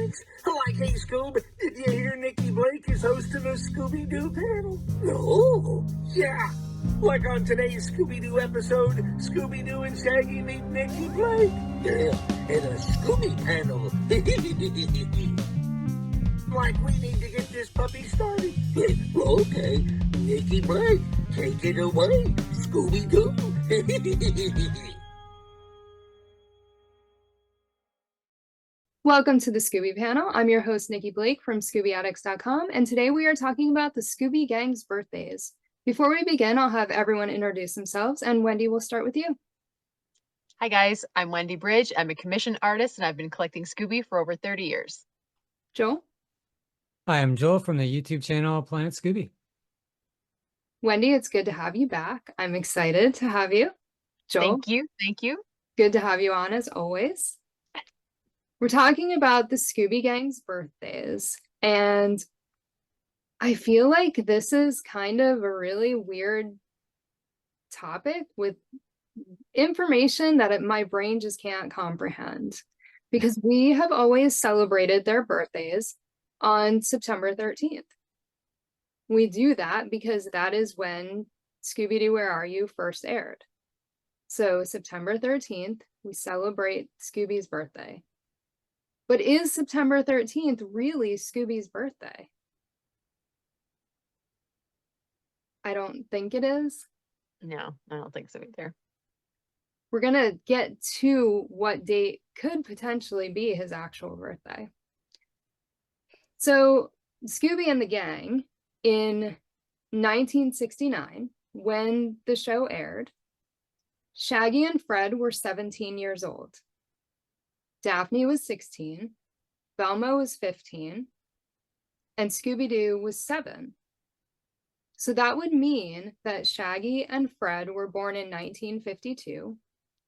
thanks. Like, hey, Scoob, did you hear Nikki Blake is hosting a Scooby-Doo panel? No. Yeah. Like on today's Scooby-Doo episode, Scooby-Doo and Shaggy meet Nikki Blake. Yeah, and a Scooby Panel. Like, we need to get this puppy started. Okay, Nikki Blake, take it away, Scooby-Doo. Welcome to the Scooby Panel. I'm your host, Nikki Blake from ScoobyAddicts.com, and today we are talking about the Scooby Gang's birthdays. Before we begin, I'll have everyone introduce themselves, and Wendy, will start with you. Hi guys, I'm Wendy BRYDGE. I'm a commissioned artist and I've been collecting Scooby for over 30 years. Joel? Hi, I'm Joel from the YouTube channel Planet Scooby. Wendy, it's good to have you back. I'm excited to have you. Joel? Thank you. Good to have you on as always. We're talking about the Scooby Gang's birthdays, and I feel like this is kind of a really weird topic with information that my brain just can't comprehend, because we have always celebrated their birthdays on September 13th. We do that because that is when Scooby-Doo, Where Are You first aired. So September 13th, we celebrate Scooby's birthday. But is September 13th really Scooby's birthday? I don't think it is. No, I don't think so either. We're going to get to what date could potentially be his actual birthday. So Scooby and the Gang, in 1969, when the show aired, Shaggy and Fred were 17 years old. Daphne was 16, Velma was 15, and Scooby-Doo was 7. So that would mean that Shaggy and Fred were born in 1952,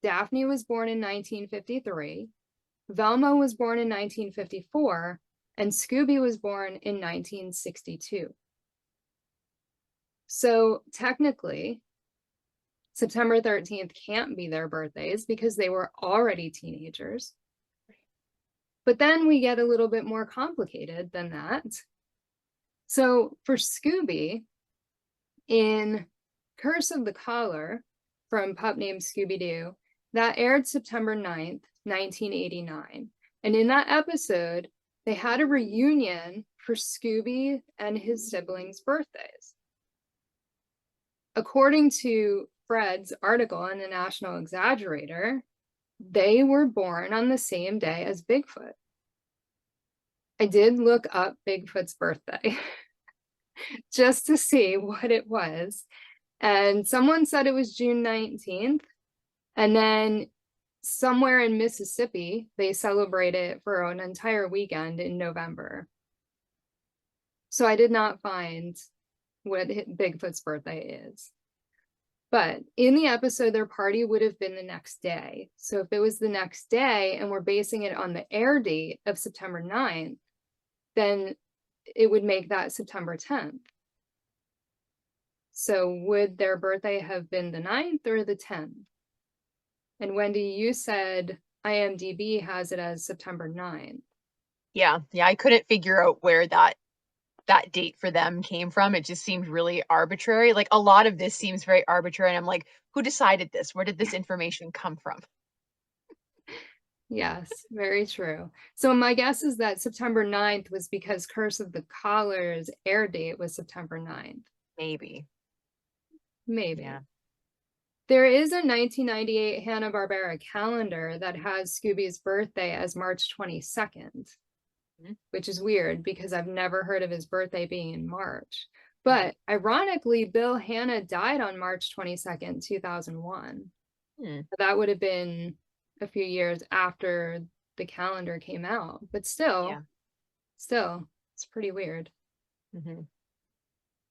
Daphne was born in 1953, Velma was born in 1954, and Scooby was born in 1962. So technically, September 13th can't be their birthdays because they were already teenagers. But then we get a little bit more complicated than that. So for Scooby, in Curse of the Collar from Pup Named Scooby-Doo, that aired September 9th, 1989. And in that episode, they had a reunion for Scooby and his siblings' birthdays. According to Fred's article in the National Exaggerator, they were born on the same day as Bigfoot. I did look up Bigfoot's birthday just to see what it was. And someone said it was June 19th. And then somewhere in Mississippi, they celebrate it for an entire weekend in November. So I did not find what Bigfoot's birthday is. But in the episode, their party would have been the next day. So if it was the next day and we're basing it on the air date of September 9th, then it would make that September 10th. So would their birthday have been the 9th or the 10th? And Wendy, you said IMDb has it as September 9th. Yeah, I couldn't figure out where that date for them came from. It just seemed really arbitrary. Like, a lot of this seems very arbitrary, and I'm like, who decided this? Where did this information come from? Yes, very true. So my guess is that September 9th was because Curse of the Collar's air date was September 9th. Maybe. Yeah. There is a 1998 Hanna-Barbera calendar that has Scooby's birthday as March 22nd, which is weird because I've never heard of his birthday being in March. But ironically, Bill Hanna died on March 22nd, 2001. That would have been a few years after the calendar came out, but still, it's pretty weird. And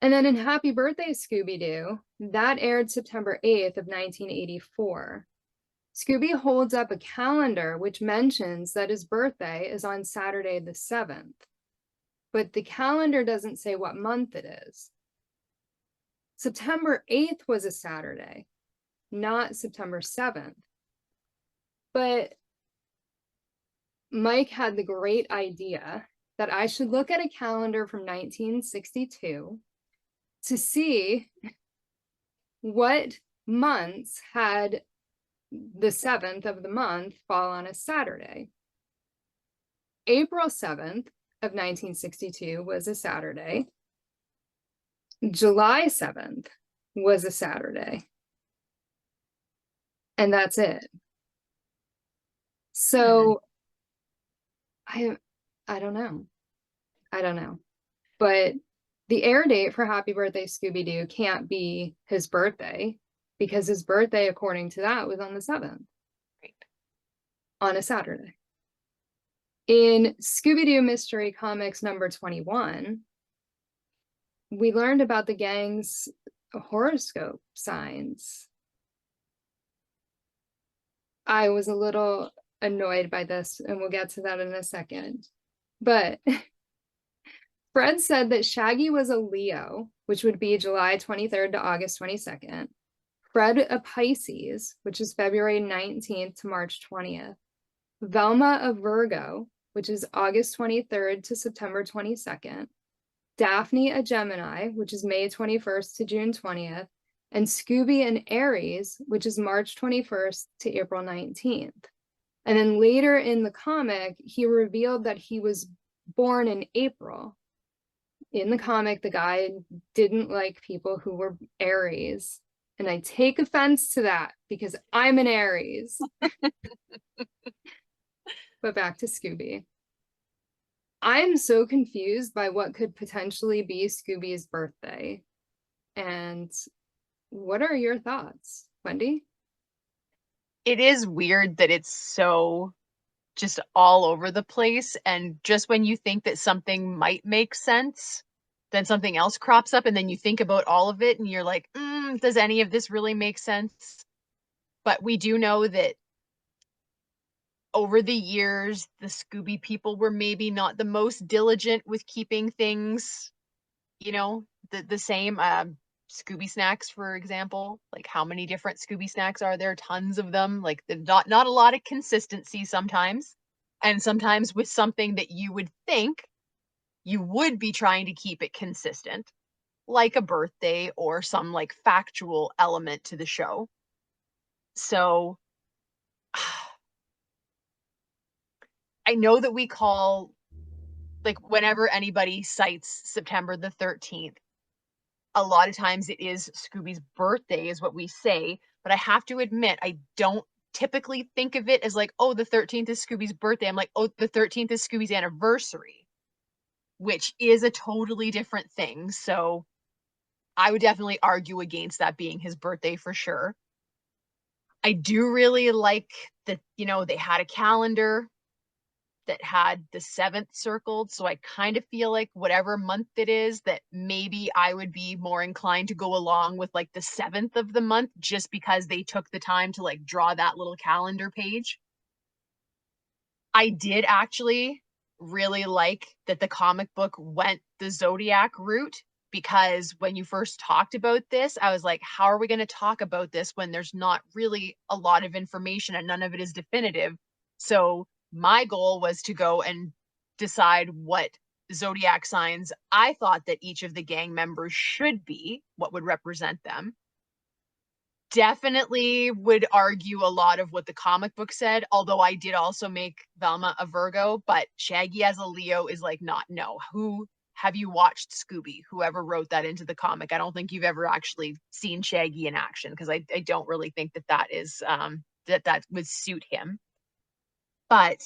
then in Happy Birthday, Scooby-Doo, that aired September 8th of 1984. Scooby holds up a calendar which mentions that his birthday is on Saturday the 7th, but the calendar doesn't say what month it is. September 8th was a Saturday, not September 7th. But Mike had the great idea that I should look at a calendar from 1962 to see what months had the 7th of the month fall on a Saturday. April 7th of 1962 was a Saturday. July 7th was a Saturday. And that's it. So I don't know. I don't know. But the air date for Happy Birthday Scooby-Doo can't be his birthday, because his birthday, according to that, was on the 7th. Right. On a Saturday. In Scooby-Doo Mystery Comics number 21, we learned about the gang's horoscope signs. I was a little annoyed by this, and we'll get to that in a second. But Fred said that Shaggy was a Leo, which would be July 23rd to August 22nd. Fred a Pisces, which is February 19th to March 20th. Velma a Virgo, which is August 23rd to September 22nd. Daphne a Gemini, which is May 21st to June 20th. And Scooby an Aries, which is March 21st to April 19th. And then later in the comic, he revealed that he was born in April. In the comic, the guy didn't like people who were Aries. And I take offense to that because I'm an Aries. But back to Scooby. I'm so confused by what could potentially be Scooby's birthday. And what are your thoughts, Wendy? It is weird that it's so just all over the place. And just when you think that something might make sense, then something else crops up, and then you think about all of it and you're like, does any of this really make sense? But we do know that over the years, the Scooby people were maybe not the most diligent with keeping things, you know, the same. Scooby snacks, for example, like how many different Scooby snacks are there? Tons of them. Like not a lot of consistency sometimes. And sometimes with something that you would think you would be trying to keep it consistent, like a birthday or some like factual element to the show. So I know that we call, like, whenever anybody cites September the 13th, a lot of times it is Scooby's birthday is what we say, but I have to admit, I don't typically think of it as like, oh, the 13th is Scooby's birthday. I'm like, oh, the 13th is Scooby's anniversary, which is a totally different thing. So I would definitely argue against that being his birthday for sure. I do really like that, you know, they had a calendar that had the 7th circled. So I kind of feel like whatever month it is, that maybe I would be more inclined to go along with like the 7th of the month, just because they took the time to like draw that little calendar page. I did actually really like that the comic book went the zodiac route, because when you first talked about this, I was like, how are we going to talk about this when there's not really a lot of information and none of it is definitive? So my goal was to go and decide what zodiac signs I thought that each of the gang members should be, what would represent them. Definitely would argue a lot of what the comic book said, although I did also make Velma a Virgo, but Shaggy as a Leo is like, not, no. Who have you watched Scooby? Whoever wrote that into the comic. I don't think you've ever actually seen Shaggy in action, because I don't really think that is that would suit him. But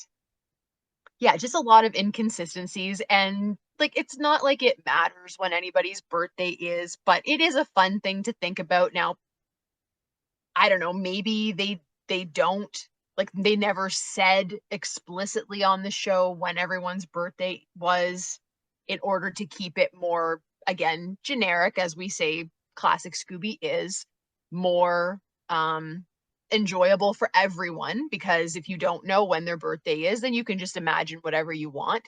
yeah, just a lot of inconsistencies, and like, it's not like it matters when anybody's birthday is, but it is a fun thing to think about. Now, I don't know, maybe they don't, like, they never said explicitly on the show when everyone's birthday was, in order to keep it more, again, generic, as we say classic Scooby is, more enjoyable for everyone, because if you don't know when their birthday is, then you can just imagine whatever you want.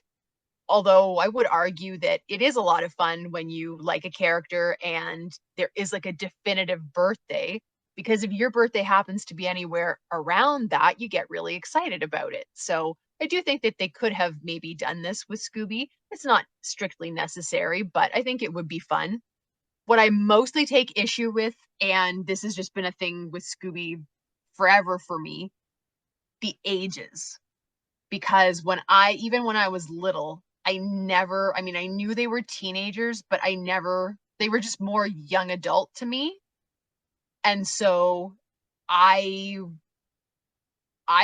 Although I would argue that it is a lot of fun when you like a character and there is like a definitive birthday, because if your birthday happens to be anywhere around that, you get really excited about it. So I do think that they could have maybe done this with Scooby. It's not strictly necessary, but I think it would be fun. What I mostly take issue with, and this has just been a thing with Scooby forever for me, the ages. Because even when I was little, I knew they were teenagers, but they were just more young adult to me. And so I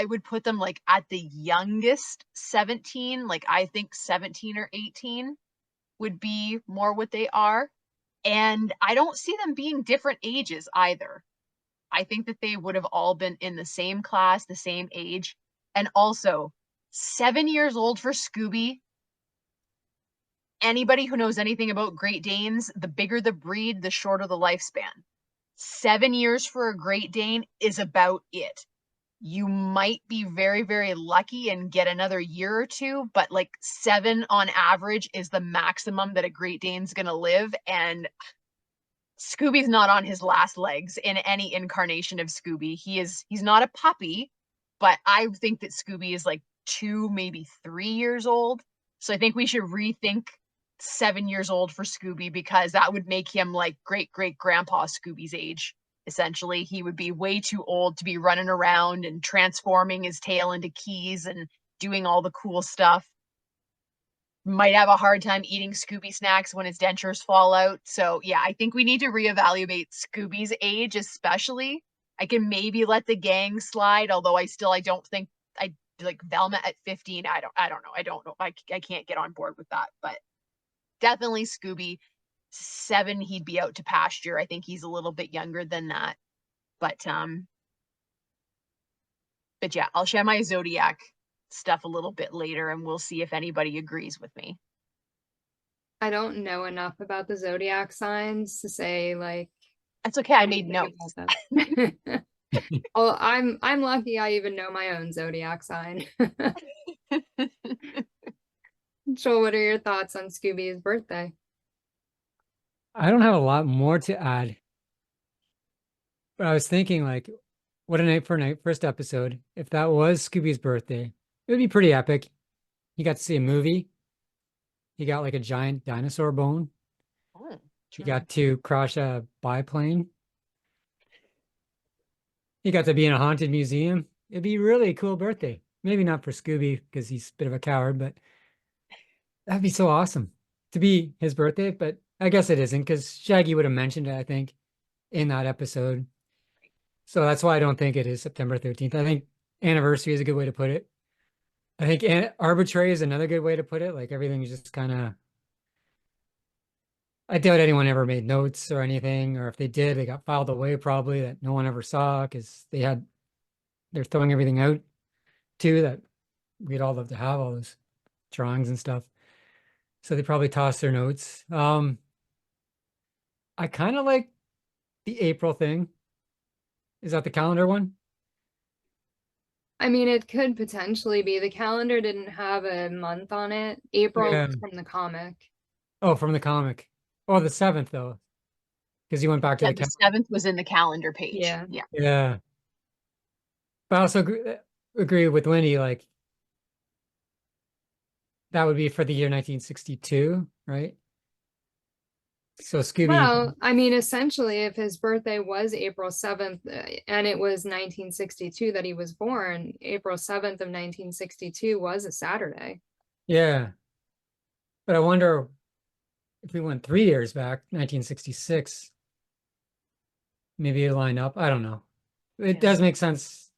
would put them like at the youngest 17, like I think 17 or 18 would be more what they are. And I don't see them being different ages either. I think that they would have all been in the same class, the same age. And also, 7 years old for Scooby. Anybody who knows anything about Great Danes, the bigger the breed, the shorter the lifespan. 7 years for a Great Dane is about it. You might be very, very lucky and get another year or two, but like 7 on average is the maximum that a Great Dane's gonna live. And Scooby's not on his last legs in any incarnation of Scooby. He's not a puppy, but I think that Scooby is like 2, maybe 3 years old. So I think we should rethink 7 years old for Scooby, because that would make him like great-great-grandpa Scooby's age. Essentially, he would be way too old to be running around and transforming his tail into keys and doing all the cool stuff. Might have a hard time eating Scooby snacks when his dentures fall out. So yeah, I think we need to reevaluate Scooby's age, especially. I can maybe let the gang slide, although I don't think I like Velma at 15. I don't know. I can't get on board with that, but definitely Scooby. 7, he'd be out to pasture. I think he's a little bit younger than that. But yeah, I'll share my zodiac stuff a little bit later, and we'll see if anybody agrees with me. I don't know enough about the zodiac signs to say like that's okay. I made notes. Well, I'm lucky I even know my own zodiac sign. Joel, what are your thoughts on Scooby's birthday? I don't have a lot more to add. But I was thinking, like, what a night for a night first episode. If that was Scooby's birthday, it would be pretty epic. You got to see a movie. You got like a giant dinosaur bone. Oh, You got to crash a biplane. You got to be in a haunted museum. It'd be really a cool birthday. Maybe not for Scooby because he's a bit of a coward, but that'd be so awesome to be his birthday. But I guess it isn't, because Shaggy would have mentioned it, I think, in that episode. So that's why I don't think it is September 13th. I think anniversary is a good way to put it. I think arbitrary is another good way to put it. Like everything is just kind of, I doubt anyone ever made notes or anything, or if they did, they got filed away probably that no one ever saw, because they're throwing everything out too, that we'd all love to have all those drawings and stuff. So they probably tossed their notes. I kind of like the April thing. Is that the calendar one? I mean, it could potentially be. The calendar didn't have a month on it. April Yeah. was from the comic. Oh, from the comic. Oh, the 7th though, because you went back to the 7th was in the calendar page. Yeah. Yeah. But I also agree with Wendy, like that would be for the year 1962, right? So Scooby. Well, I mean, essentially, if his birthday was April 7th and it was 1962 that he was born, April 7th of 1962 was a Saturday. Yeah. But I wonder if we went 3 years back, 1966, maybe it'll line up. I don't know. It does make sense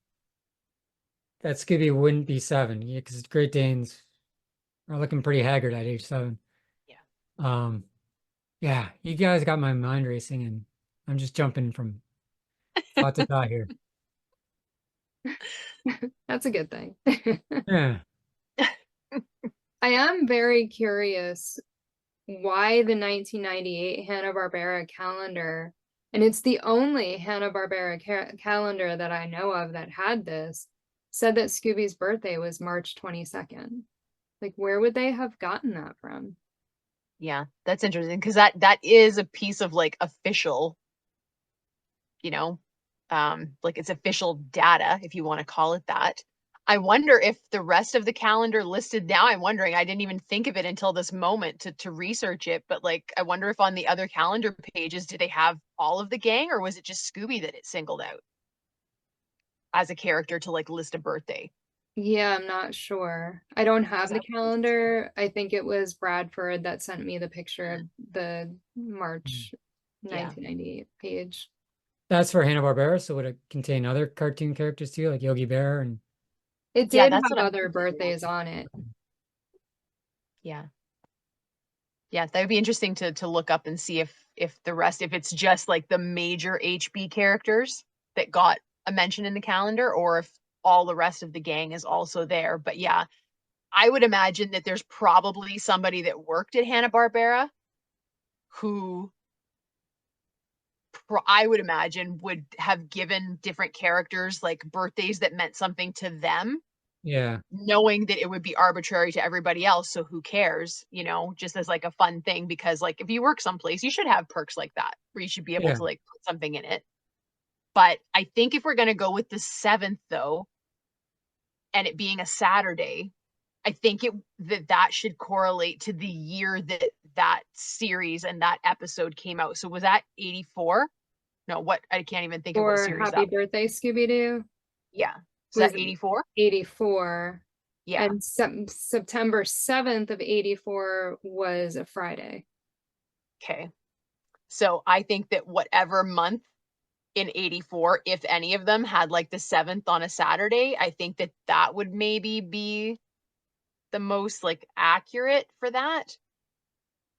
that Scooby wouldn't be 7, because Great Danes are looking pretty haggard at age 7. Yeah. Yeah, you guys got my mind racing, and I'm just jumping from thought to thought here. That's a good thing. Yeah. I am very curious why the 1998 Hanna-Barbera calendar, and it's the only Hanna-Barbera calendar that I know of that had this, said that Scooby's birthday was March 22nd. Like, where would they have gotten that from? Yeah, that's interesting, because that is a piece of like official, like it's official data, if you want to call it that. I wonder if the rest of the calendar listed now, I'm wondering, I didn't even think of it until this moment to research it, but like, I wonder if on the other calendar pages, did they have all of the gang, or was it just Scooby that it singled out as a character to like list a birthday? Yeah, I'm not sure. I don't have the That would be interesting. calendar. I think it was Bradford that sent me the picture of the March Yeah. 1998 page. That's for Hanna-Barbera, so would it contain other cartoon characters too, like Yogi Bear and It Yeah, did that's have what I'm other thinking. birthdays on it. Yeah. Yeah, that would be interesting to look up and see if the rest, if it's just like the major HB characters that got a mention in the calendar, or if all the rest of the gang is also there. But yeah, I would imagine that there's probably somebody that worked at Hanna-Barbera who I would imagine would have given different characters like birthdays that meant something to them, yeah, knowing that it would be arbitrary to everybody else. So who cares, you know, just as like a fun thing, because like if you work someplace, you should have perks like that where you should be able yeah, to like put something in it. But I think if we're going to go with the 7th though, and it being a Saturday, I think that should correlate to the year that that series and that episode came out. So was that 84? No, what, I can't even think of what For series Happy that was. Birthday, Scooby-Doo Yeah. So was that 84? 84. Yeah. And September 7th of 84 was a Friday. Okay. So I think that whatever month in 84, if any of them had like the 7th on a Saturday, I think that that would maybe be the most like accurate for that.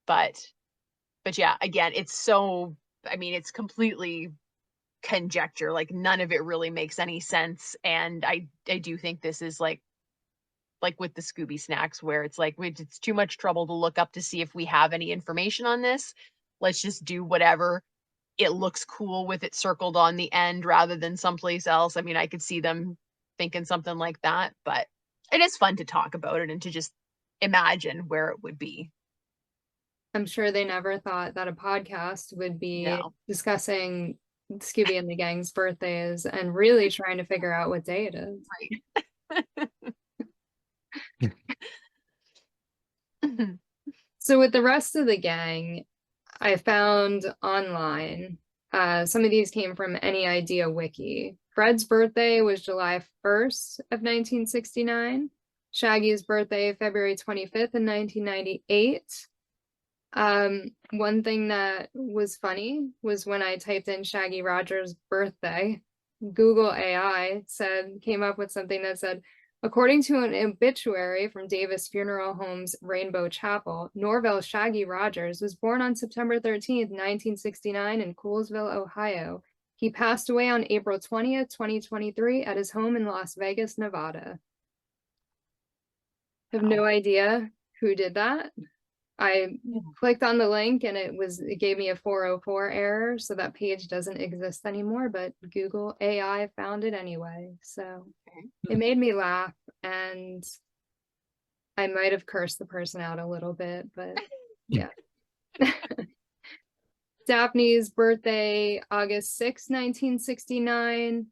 But yeah, again, it's so, I mean, it's completely conjecture. Like none of it really makes any sense. And I do think this is like with the Scooby snacks, where it's like it's too much trouble to look up to see if we have any information on this. Let's just do whatever it looks cool with it circled on the end rather than someplace else. I mean, I could see them thinking something like that, but it is fun to talk about it and to just imagine where it would be. I'm sure they never thought that a podcast would be No. discussing Scooby and the gang's birthdays and really trying to figure out what day it is. Right. So with the rest of the gang, I found online, some of these came from Any Idea Wiki. Fred's birthday was July 1st of 1969. Shaggy's birthday, February 25th in 1998. One thing that was funny was when I typed in Shaggy Rogers' birthday, Google AI came up with something that said, according to an obituary from Davis Funeral Home's Rainbow Chapel, Norvell Shaggy Rogers was born on September 13th, 1969 in Coolsville, Ohio. He passed away on April 20th, 2023 at his home in Las Vegas, Nevada. I have no idea who did that. I clicked on the link and it gave me a 404 error, so that page doesn't exist anymore, but Google AI found it anyway. So it made me laugh, and I might have cursed the person out a little bit, but yeah. Daphne's birthday, August 6, 1969.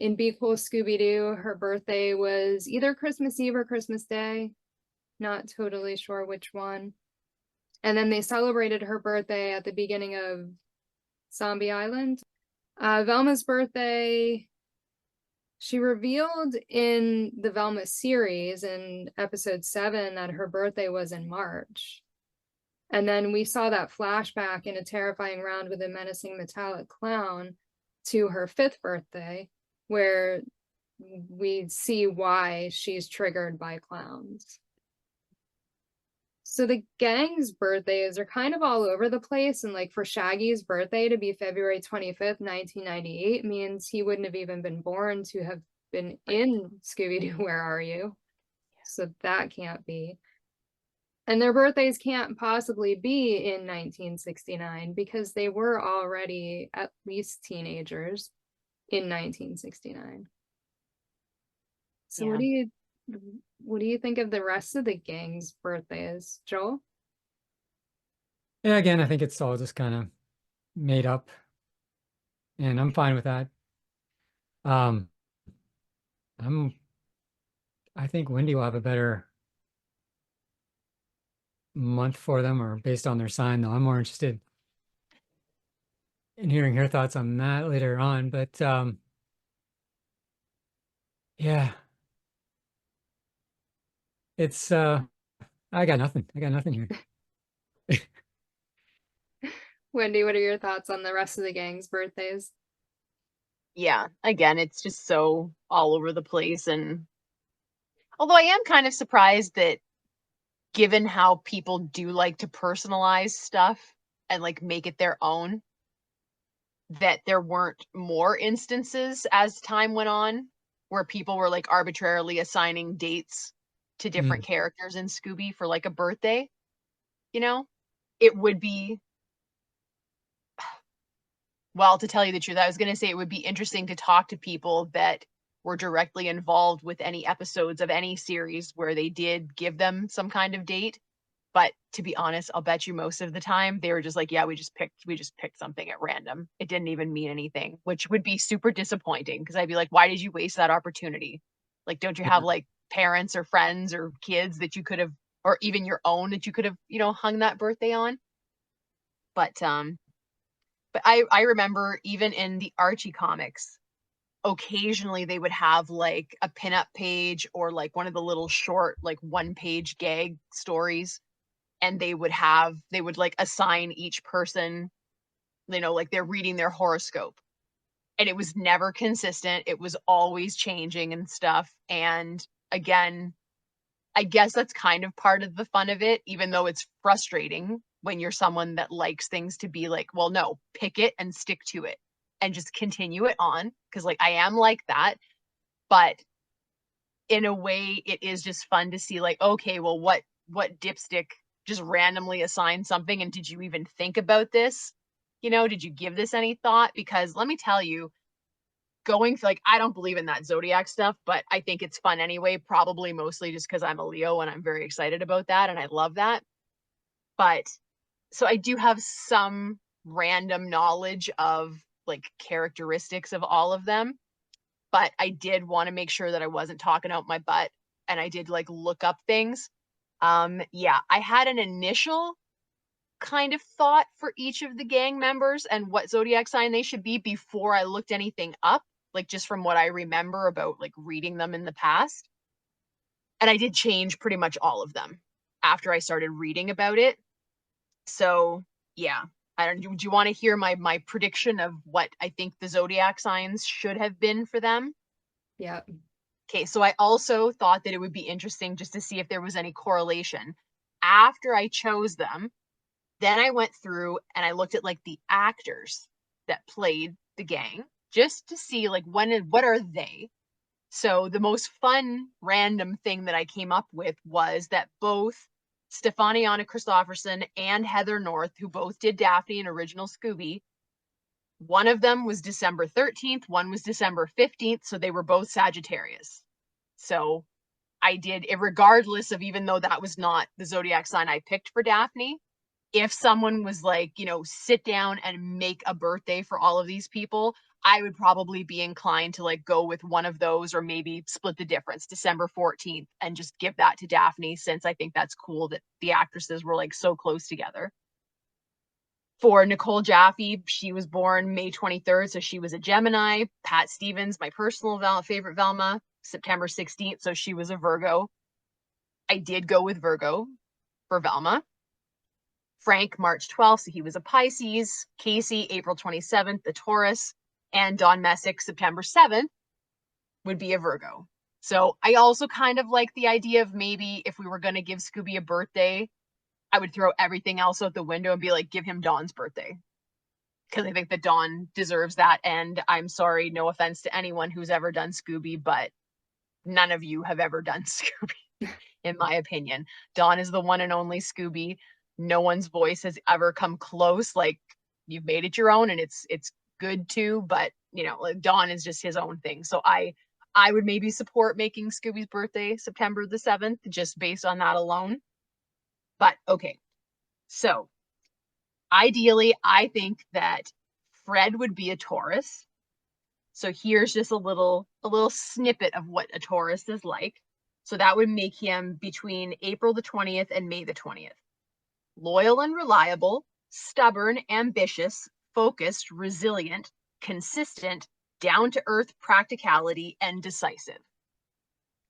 In Be Cool Scooby-Doo, her birthday was either Christmas Eve or Christmas Day. Not totally sure which one. And then they celebrated her birthday at the beginning of Zombie Island. Velma's birthday, she revealed in the Velma series in episode 7 that her birthday was in March. And then we saw that flashback in A Terrifying Round with a Menacing Metallic Clown to her 5th birthday, where we see why she's triggered by clowns. So the gang's birthdays are kind of all over the place, and like for Shaggy's birthday to be February 25th, 1998 means he wouldn't have even been born to have been in Scooby-Doo, Where Are You? So that can't be. And their birthdays can't possibly be in 1969 because they were already at least teenagers in 1969. So what do you think of the rest of the gang's birthdays, Joel? yeah. Again, I think it's all just kind of made up, and I'm fine with that. I'm I think Wendy will have a better month for them, or based on their sign, though. I'm more interested in hearing her thoughts on that later on. But yeah, it's I got nothing. I got nothing here. Wendy, what are your thoughts on the rest of the gang's birthdays? Yeah, again, it's just so all over the place. And although I am kind of surprised that given how people do like to personalize stuff and like make it their own, that there weren't more instances as time went on where people were like arbitrarily assigning dates to different characters in Scooby for like a birthday. You know, it would be, well, to tell you the truth, I was going to say it would be interesting to talk to people that were directly involved with any episodes of any series where they did give them some kind of date. But to be honest, I'll bet you most of the time they were just like, yeah, we just picked something at random. It didn't even mean anything, which would be super disappointing because I'd be like, why did you waste that opportunity? Like, don't you have like parents or friends or kids that you could have, or even your own that you could have, hung that birthday on? But I remember even in the Archie comics, occasionally they would have like a pinup page or like one of the little short, like 1-page gag stories. And they would like assign each person, like they're reading their horoscope. And it was never consistent. It was always changing and stuff. And again, I guess that's kind of part of the fun of it, even though it's frustrating when you're someone that likes things to be like, well, no, pick it and stick to it and just continue it on. Cause like I am like that. But in a way, it is just fun to see like, okay, well, what dipstick just randomly assigned something, and did you even think about this? Did you give this any thought? Because let me tell you, going for like, I don't believe in that zodiac stuff, but I think it's fun anyway, probably mostly just because I'm a Leo and I'm very excited about that and I love that. But so I do have some random knowledge of like characteristics of all of them, but I did want to make sure that I wasn't talking out my butt, and I did like look up things. Yeah, I had an initial kind of thought for each of the gang members and what zodiac sign they should be before I looked anything up, like just from what I remember about like reading them in the past. And I did change pretty much all of them after I started reading about it. So yeah, I don't. Do you want to hear my prediction of what I think the zodiac signs should have been for them? Yeah. Okay, so I also thought that it would be interesting just to see if there was any correlation. After I chose them, then I went through and I looked at like the actors that played the gang just to see like what are they. So the most fun random thing that I came up with was that both Stefaniana Christofferson and Heather North, who both did Daphne in Original Scooby, one of them was December 13th, one was December 15th, so they were both Sagittarius. So I did it regardless of, even though that was not the zodiac sign I picked for Daphne, if someone was like, sit down and make a birthday for all of these people, I would probably be inclined to like go with one of those, or maybe split the difference, December 14th, and just give that to Daphne, since I think that's cool that the actresses were like so close together. For Nicole Jaffe, she was born May 23rd, so she was a Gemini. Pat Stevens, my personal favorite Velma, September 16th, so she was a Virgo. I did go with Virgo for Velma. Frank, March 12th, so he was a Pisces. Casey, April 27th, a Taurus. And Don Messick, September 7th, would be a Virgo. So I also kind of like the idea of maybe if we were going to give Scooby a birthday, I would throw everything else out the window and be like, give him Don's birthday. Because I think that Don deserves that. And I'm sorry, no offense to anyone who's ever done Scooby, but none of you have ever done Scooby, in my opinion. Don is the one and only Scooby. No one's voice has ever come close. Like, you've made it your own, and it's good too, but like Don is just his own thing. So I would maybe support making Scooby's birthday September the 7th, just based on that alone. But okay, so ideally, I think that Fred would be a Taurus. So here's just a little snippet of what a Taurus is like. So that would make him between April the 20th and May the 20th. Loyal and reliable, stubborn, ambitious, focused, resilient, consistent, down-to-earth practicality, and decisive.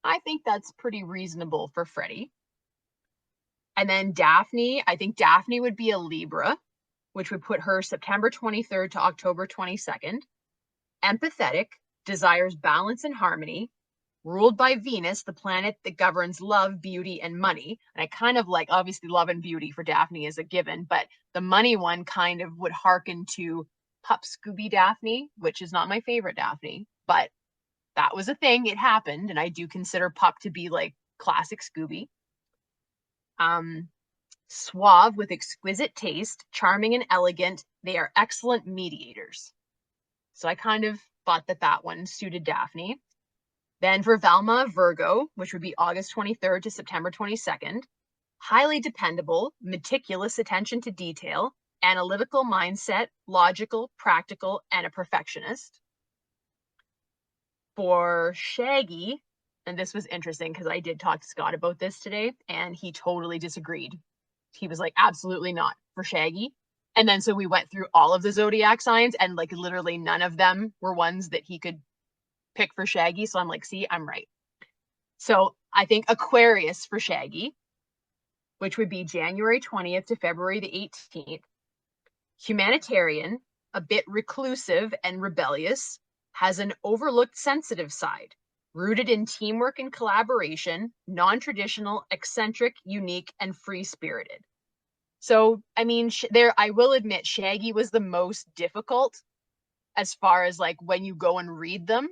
I think that's pretty reasonable for Freddie. And then Daphne, I think Daphne would be a Libra, which would put her September 23rd to October 22nd. Empathetic, desires balance and harmony, ruled by Venus, the planet that governs love, beauty, and money. And I kind of like, obviously, love and beauty for Daphne is a given, but the money one kind of would hearken to Pup Scooby Daphne, which is not my favorite Daphne, but that was a thing. It happened, and I do consider Pup to be like classic Scooby. Suave with exquisite taste, charming and elegant. They are excellent mediators. So I kind of thought that that one suited Daphne. Then for Velma, Virgo, which would be August 23rd to September 22nd. Highly dependable, meticulous attention to detail, analytical mindset, logical, practical, and a perfectionist. For Shaggy, and this was interesting because I did talk to Scott about this today, and he totally disagreed. He was like, absolutely not for Shaggy. And then so we went through all of the zodiac signs, and like literally none of them were ones that he could pick for Shaggy. So I'm like, see, I'm right. So I think Aquarius for Shaggy, which would be January 20th to February the 18th. Humanitarian, a bit reclusive and rebellious, has an overlooked sensitive side, rooted in teamwork and collaboration, non-traditional, eccentric, unique, and free-spirited. So, I mean, I will admit Shaggy was the most difficult as far as like when you go and read them,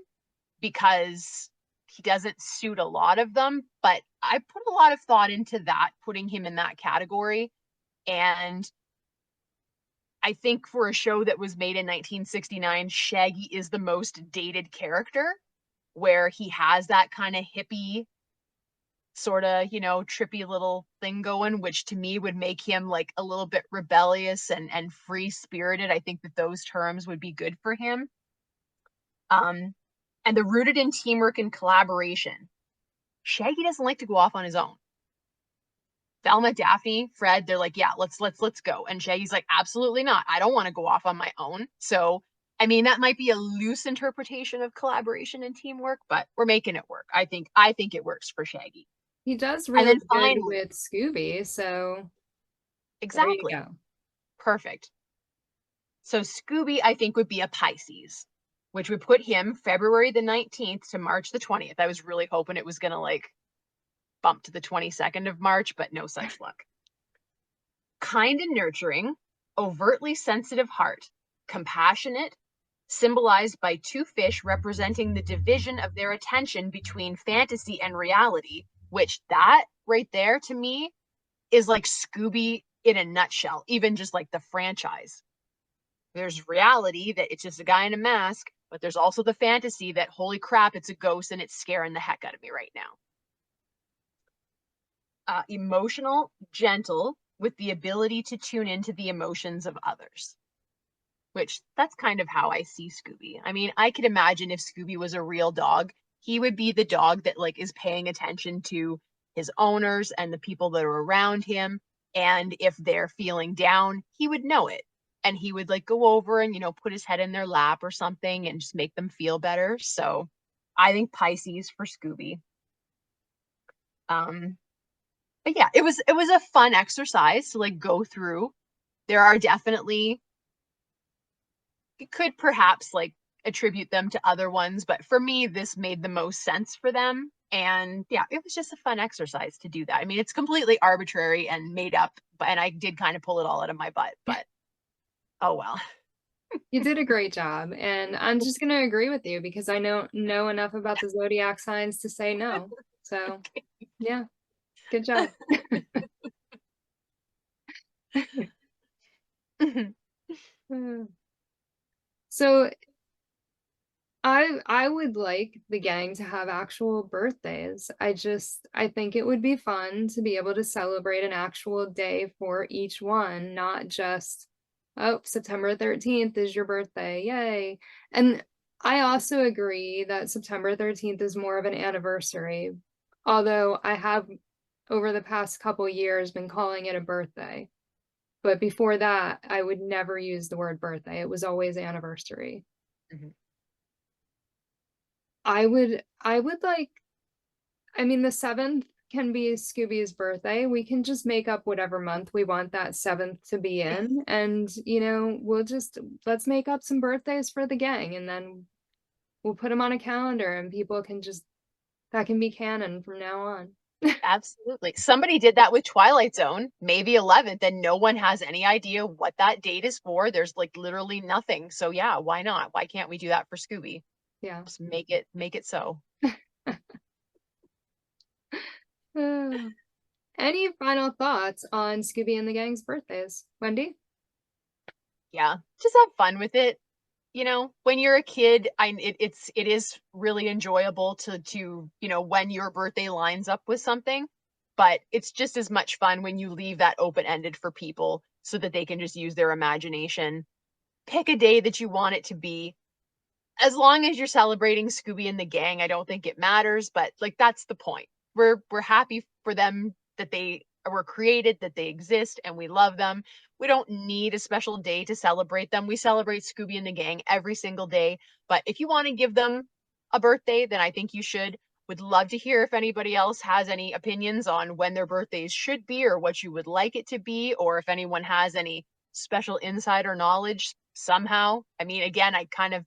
because he doesn't suit a lot of them, but I put a lot of thought into that, putting him in that category. And I think for a show that was made in 1969, Shaggy is the most dated character, where he has that kind of hippie sort of, you know, trippy little thing going, which to me would make him like a little bit rebellious and free-spirited. I think that those terms would be good for him. And the rooted in teamwork and collaboration. Shaggy doesn't like to go off on his own. Velma, Daphne, Fred, they're like, yeah, let's go. And Shaggy's like, absolutely not. I don't want to go off on my own. So, I mean, that might be a loose interpretation of collaboration and teamwork, but we're making it work. I think it works for Shaggy. He does really then good finally, with Scooby, so exactly. there you go. Perfect. So Scooby, I think, would be a Pisces, which would put him February the 19th to March the 20th. I was really hoping it was going to like bump to the 22nd of March, but no such luck. Kind and nurturing, overtly sensitive heart, compassionate, symbolized by two fish representing the division of their attention between fantasy and reality, which that right there to me is like Scooby in a nutshell, even just like the franchise. There's reality that it's just a guy in a mask, but there's also the fantasy that, holy crap, it's a ghost and it's scaring the heck out of me right now. Emotional, gentle, with the ability to tune into the emotions of others, which that's kind of how I see Scooby. I mean, I could imagine if Scooby was a real dog, he would be the dog that like is paying attention to his owners and the people that are around him. And if they're feeling down, he would know it. And he would like go over and, you know, put his head in their lap or something and just make them feel better. So I think Pisces for Scooby. But yeah, it was a fun exercise to like go through. There are definitely, you could perhaps like attribute them to other ones, but for me, this made the most sense for them. And yeah, it was just a fun exercise to do that. I mean, it's completely arbitrary and made up, and I did kind of pull it all out of my butt, but oh well. You did a great job, and I'm just going to agree with you because I know enough about the zodiac signs to say no. So, yeah, good job. So, I would like the gang to have actual birthdays. I think it would be fun to be able to celebrate an actual day for each one, not just, oh, September 13th is your birthday, yay. And I also agree that September 13th is more of an anniversary. Although I have, over the past couple years, been calling it a birthday. But before that, I would never use the word birthday. It was always anniversary. Mhm. I would like, I mean, the 7th can be Scooby's birthday. We can just make up whatever month we want that 7th to be in. And, let's make up some birthdays for the gang, and then we'll put them on a calendar, and people can that can be canon from now on. Absolutely. Somebody did that with Twilight Zone, maybe 11th, and no one has any idea what that date is for. There's like literally nothing. So yeah, why not? Why can't we do that for Scooby? Yeah. Just make it so. Any final thoughts on Scooby and the gang's birthdays, Wendy? Yeah, just have fun with it. You know, when you're a kid, it is really enjoyable to when your birthday lines up with something, but it's just as much fun when you leave that open-ended for people so that they can just use their imagination. Pick a day that you want it to be. As long as you're celebrating Scooby and the gang, I don't think it matters, but like that's the point. We're happy for them that they were created, that they exist, and we love them. We don't need a special day to celebrate them. We celebrate Scooby and the gang every single day. But if you want to give them a birthday, then I think you should. Would love to hear if anybody else has any opinions on when their birthdays should be or what you would like it to be, or if anyone has any special insider knowledge somehow. I mean, again, I kind of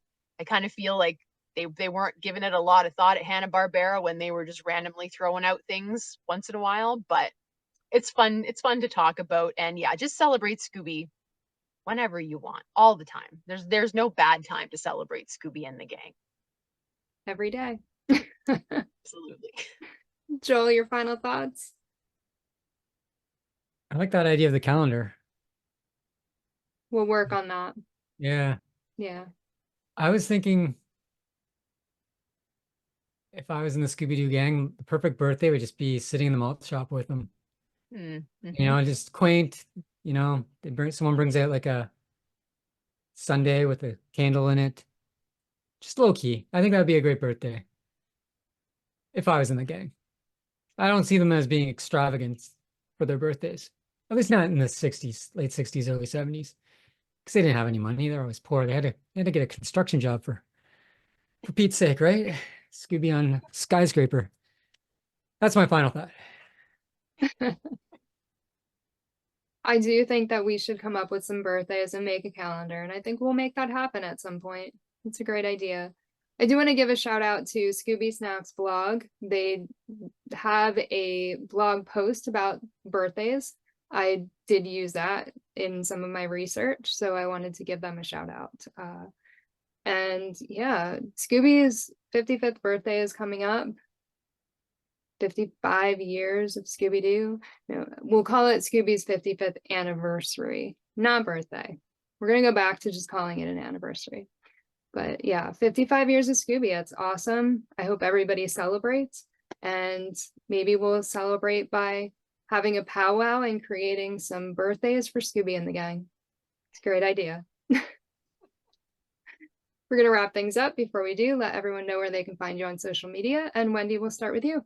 feel like they weren't giving it a lot of thought at Hanna-Barbera when they were just randomly throwing out things once in a while, but it's fun to talk about. And yeah, just celebrate Scooby whenever you want, all the time. There's no bad time to celebrate Scooby and the gang. Every day. Absolutely. Joel, your final thoughts? I like that idea of the calendar. We'll work on that. Yeah. Yeah. I was thinking if I was in the Scooby-Doo gang, the perfect birthday would just be sitting in the malt shop with them. Mm-hmm. Just quaint, someone brings out like a sundae with a candle in it. Just low key. I think that'd be a great birthday. If I was in the gang. I don't see them as being extravagant for their birthdays. At least not in the 60s, late 60s, early 70s. Because they didn't have any money. They're always poor. They had to get a construction job for Pete's sake, right? Scooby on skyscraper. That's my final thought. I do think that we should come up with some birthdays and make a calendar, and I think we'll make that happen at some point. It's a great idea. I do want to give a shout out to Scooby Snacks blog. They have a blog post about birthdays. I did use that in some of my research, so I wanted to give them a shout out. And yeah, Scooby's 55th birthday is coming up. 55 years of Scooby-Doo. No, we'll call it Scooby's 55th anniversary, not birthday. We're going to go back to just calling it an anniversary. But yeah, 55 years of Scooby. That's awesome. I hope everybody celebrates. And maybe we'll celebrate by having a powwow and creating some birthdays for Scooby and the gang. It's a great idea. We're going to wrap things up. Before we do, let everyone know where they can find you on social media. And Wendy, we'll start with you.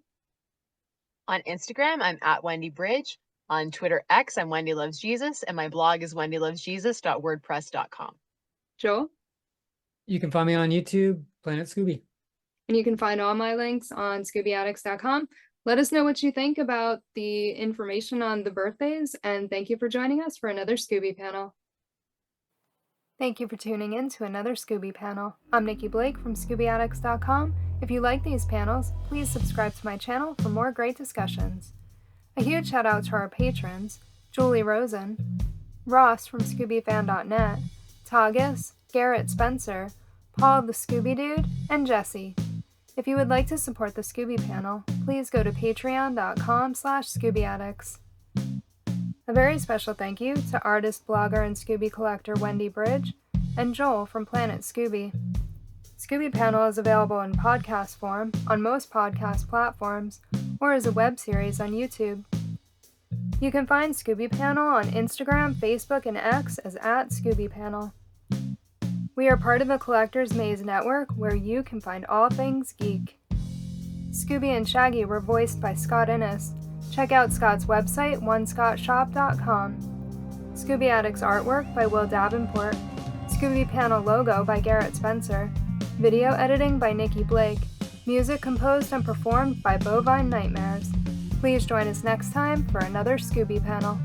On Instagram, I'm at WendyBRYDGE. On Twitter X, I'm Wendy Loves Jesus, and my blog is wendylovesjesus.wordpress.com. Joel? You can find me on YouTube, Planet Scooby. And you can find all my links on ScoobyAddicts.com. Let us know what you think about the information on the birthdays, and thank you for joining us for another Scooby Panel. Thank you for tuning in to another Scooby Panel. I'm Nikki Blake from ScoobyAddicts.com. If you like these panels, please subscribe to my channel for more great discussions. A huge shout out to our patrons, Julie Rosen, Ross from ScoobyFan.net, Tagus, Garrett Spencer, Paul the Scooby Dude, and Jesse. If you would like to support the Scooby Panel, please go to patreon.com/ScoobyAddicts. A very special thank you to artist, blogger, and Scooby collector Wendy Bridge and Joel from Planet Scooby. Scooby Panel is available in podcast form on most podcast platforms or as a web series on YouTube. You can find Scooby Panel on Instagram, Facebook, and X as @ScoobyPanel. We are part of the Collector's Maze Network, where you can find all things geek. Scooby and Shaggy were voiced by Scott Innes. Check out Scott's website, onescottshop.com. Scooby Addicts artwork by Will Davenport. Scooby Panel logo by Garrett Spencer. Video editing by Nikki Blake. Music composed and performed by Bovine Nightmares. Please join us next time for another Scooby Panel.